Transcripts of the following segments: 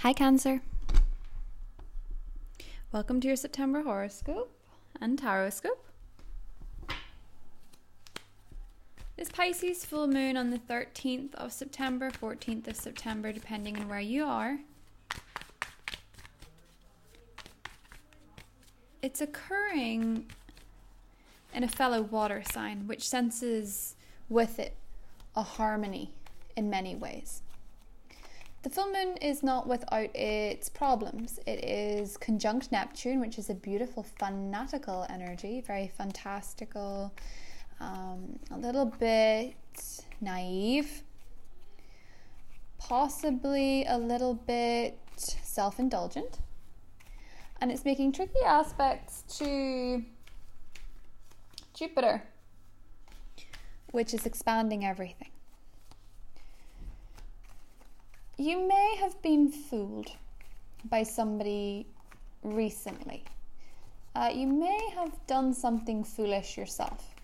Hi Cancer. Welcome to your September horoscope and taroscope. This Pisces full moon on the 13th of September, 14th of September, depending on where you are. It's occurring in a fellow water sign, which senses with it a harmony in many ways. The full moon is not without its problems. It is conjunct Neptune, which is a beautiful fanatical energy, very fantastical, a little bit naive, possibly a little bit self-indulgent. And it's making tricky aspects to Jupiter, which is expanding everything. You may have been fooled by somebody recently. You may have done something foolish yourself.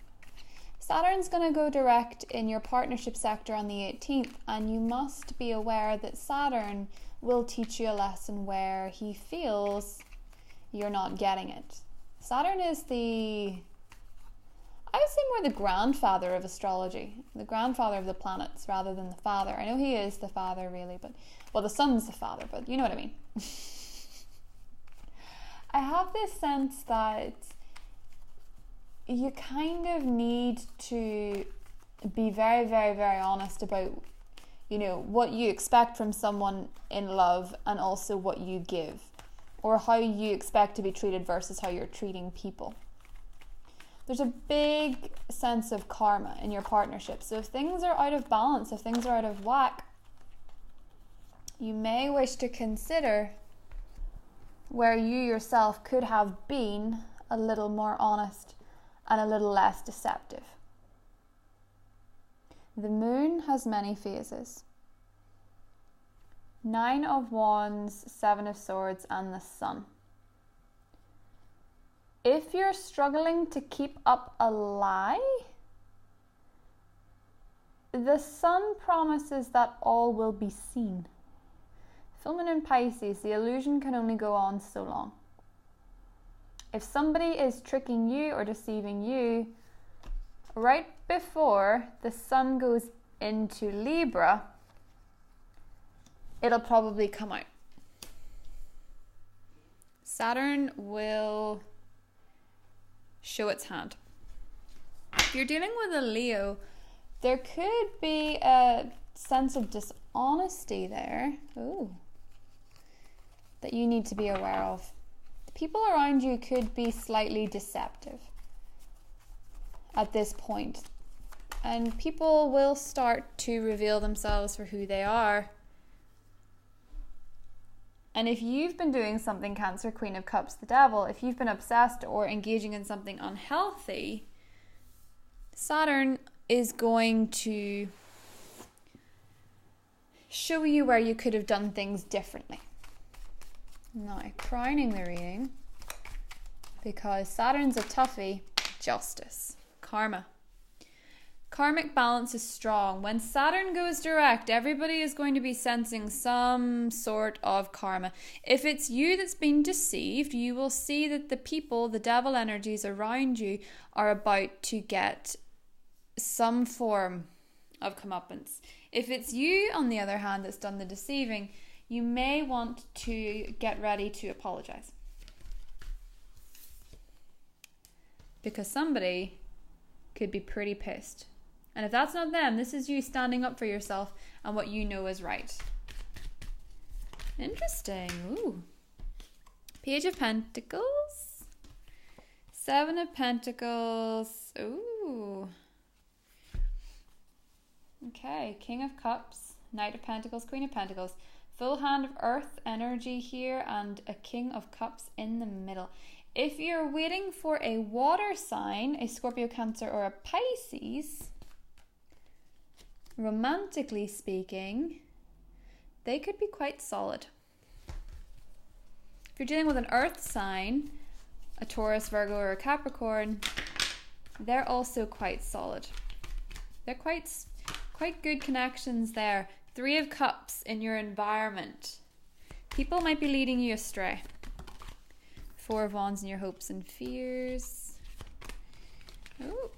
Saturn's going to go direct in your partnership sector on the 18th, and you must be aware that Saturn will teach you a lesson where he feels you're not getting it. Saturn is I would say more the grandfather of astrology, the grandfather of the planets rather than the father. I know he is the father really, but the sun's the father, but you know what I mean. I have this sense that you kind of need to be very, very, very honest about, what you expect from someone in love and also what you give, or how you expect to be treated versus how you're treating people. There's a big sense of karma in your partnership. So if things are out of balance, if things are out of whack, you may wish to consider where you yourself could have been a little more honest and a little less deceptive. The moon has many phases. 9 of Wands, 7 of Swords, and the Sun. If you're struggling to keep up a lie, the Sun promises that all will be seen. Full moon in Pisces, the illusion can only go on so long. If somebody is tricking you or deceiving you, right before the Sun goes into Libra, it'll probably come out. Saturn will show its hand. If you're dealing with a Leo, there could be a sense of dishonesty there that you need to be aware of. The people around you could be slightly deceptive at this point, and people will start to reveal themselves for who they are. And if you've been doing something, Cancer, Queen of Cups, the Devil, if you've been obsessed or engaging in something unhealthy, Saturn is going to show you where you could have done things differently. Now, crowning the reading, because Saturn's a toughie, justice, karma. Karmic balance is strong. When Saturn goes direct, everybody is going to be sensing some sort of karma. If it's you that's been deceived, you will see that the people, the devil energies around you, are about to get some form of comeuppance. If it's you, on the other hand, that's done the deceiving, you may want to get ready to apologize. Because somebody could be pretty pissed. And if that's not them, this is you standing up for yourself and what you know is right. Interesting. Ooh. Page of Pentacles. 7 of Pentacles. Ooh. Okay. King of Cups. Knight of Pentacles. Queen of Pentacles. Full hand of Earth energy here and a King of Cups in the middle. If you're waiting for a water sign, a Scorpio, Cancer, or a Pisces, romantically speaking, they could be quite solid. If you're dealing with an earth sign, a Taurus, Virgo, or a Capricorn, they're also quite solid. They're quite good connections there. 3 of Cups in your environment. People might be leading you astray. Four of Wands in your hopes and fears. Oh.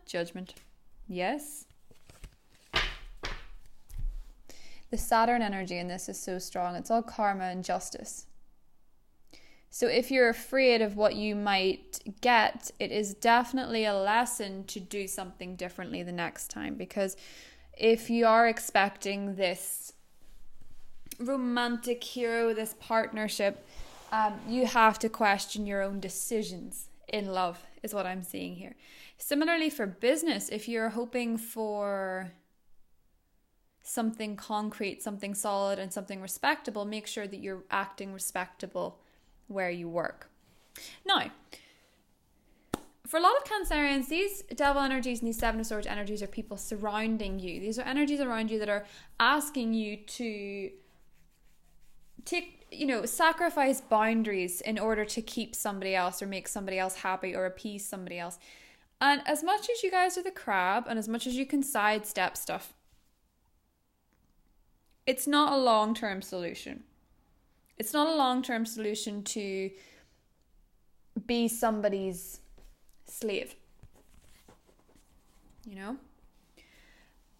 Judgment. Yes. The Saturn energy in this is so strong. It's all karma and justice. So if you're afraid of what you might get, it is definitely a lesson to do something differently the next time. Because if you are expecting this romantic hero, this partnership, you have to question your own decisions in love, is what I'm seeing here. Similarly for business, if you're hoping for something concrete, something solid, and something respectable, make sure that you're acting respectable where you work. Now, for a lot of Cancerians, these devil energies and these Seven of Swords energies are people surrounding you. These are energies around you that are asking you to sacrifice boundaries in order to keep somebody else or make somebody else happy or appease somebody else. And as much as you guys are the crab and as much as you can sidestep stuff, it's not a long-term solution. It's not a long-term solution to be somebody's slave. You know?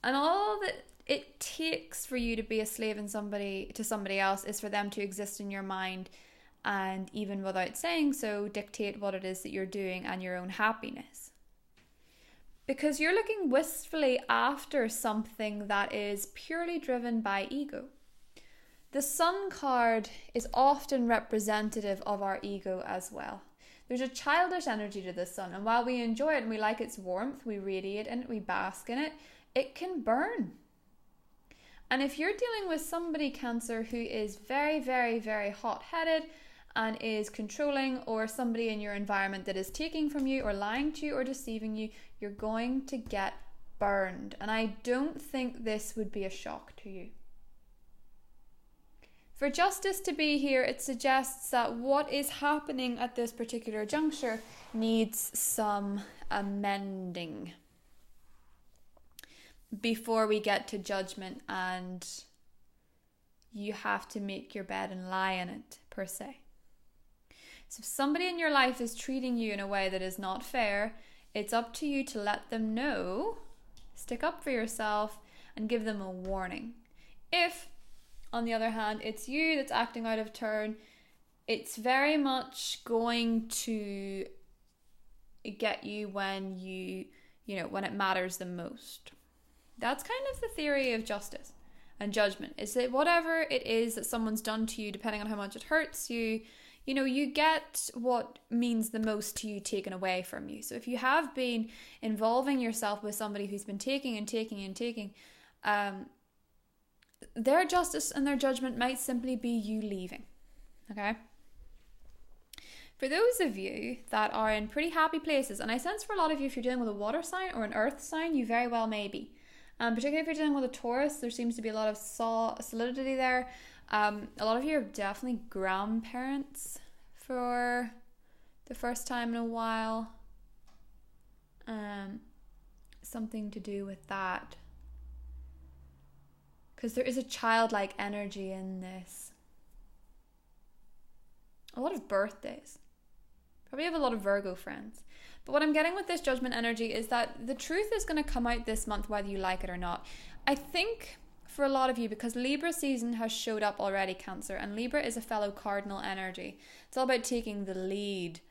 And all that it takes for you to be a slave to somebody else is for them to exist in your mind and, even without saying so, dictate what it is that you're doing and your own happiness. Because you're looking wistfully after something that is purely driven by ego. The Sun card is often representative of our ego as well. There's a childish energy to the Sun, and while we enjoy it and we like its warmth, we radiate in it, we bask in it, it can burn. And if you're dealing with somebody, Cancer, who is very, very, very hot-headed and is controlling, or somebody in your environment that is taking from you or lying to you or deceiving you, you're going to get burned. And I don't think this would be a shock to you. For justice to be here, it suggests that what is happening at this particular juncture needs some amending before we get to judgment, and you have to make your bed and lie in it, per se. So if somebody in your life is treating you in a way that is not fair, it's up to you to let them know, stick up for yourself, and give them a warning. If, on the other hand, it's you that's acting out of turn, it's very much going to get you when when it matters the most. That's kind of the theory of justice and judgment, is that whatever it is that someone's done to you, depending on how much it hurts you, you get what means the most to you taken away from you. So if you have been involving yourself with somebody who's been taking and taking and taking, their justice and their judgment might simply be you leaving. Okay? For those of you that are in pretty happy places, and I sense for a lot of you, if you're dealing with a water sign or an earth sign, you very well may be. Particularly if you're dealing with a Taurus, there seems to be a lot of solidity there. A lot of you are definitely grandparents for the first time in a while. Something to do with that. Because there is a childlike energy in this. A lot of birthdays. Probably have a lot of Virgo friends. But what I'm getting with this judgment energy is that the truth is going to come out this month, whether you like it or not. I think for a lot of you, because Libra season has showed up already, Cancer, and Libra is a fellow cardinal energy. It's all about taking the lead,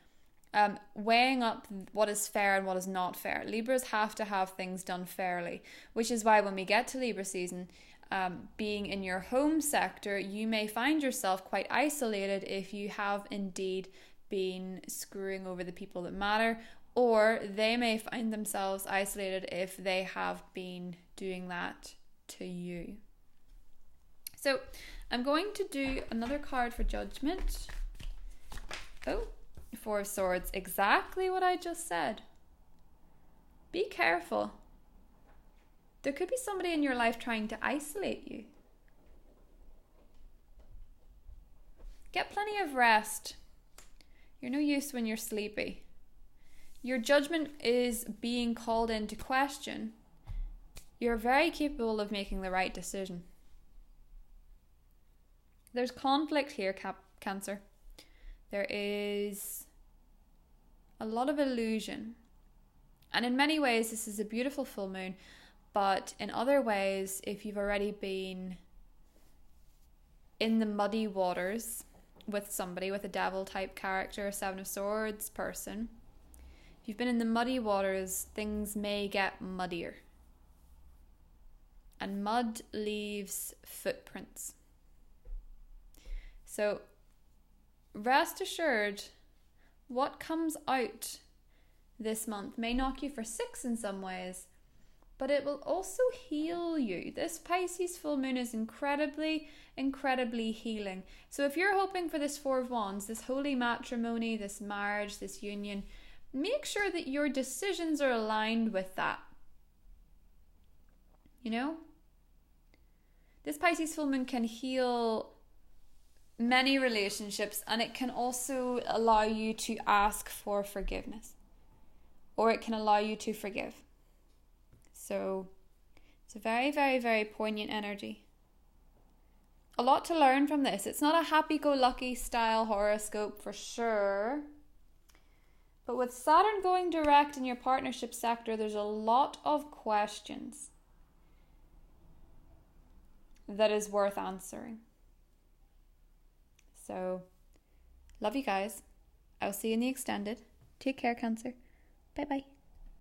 weighing up what is fair and what is not fair. Libras have to have things done fairly, which is why when we get to Libra season, being in your home sector, you may find yourself quite isolated if you have indeed been screwing over the people that matter, or they may find themselves isolated if they have been doing that to you. So I'm going to do another card for judgment. Oh, Four of Swords, exactly what I just said. Be careful. There could be somebody in your life trying to isolate you. Get plenty of rest. You're no use when you're sleepy. Your judgment is being called into question. You're very capable of making the right decision. There's conflict here, Cancer. There is a lot of illusion. And in many ways, this is a beautiful full moon. But in other ways, if you've already been in the muddy waters with somebody, with a devil type character, a Seven of Swords person, if you've been in the muddy waters, things may get muddier. And mud leaves footprints. So rest assured, what comes out this month may knock you for six in some ways, but it will also heal you. This Pisces full moon is incredibly, incredibly healing. So if you're hoping for this Four of Wands, this holy matrimony, this marriage, this union, make sure that your decisions are aligned with that. You know? This Pisces full moon can heal many relationships, and it can also allow you to ask for forgiveness, or it can allow you to forgive. So it's a very, very, very poignant energy. A lot to learn from this. It's not a happy-go-lucky style horoscope for sure. But with Saturn going direct in your partnership sector, there's a lot of questions that is worth answering. So, love you guys. I'll see you in the extended. Take care, Cancer. Bye-bye.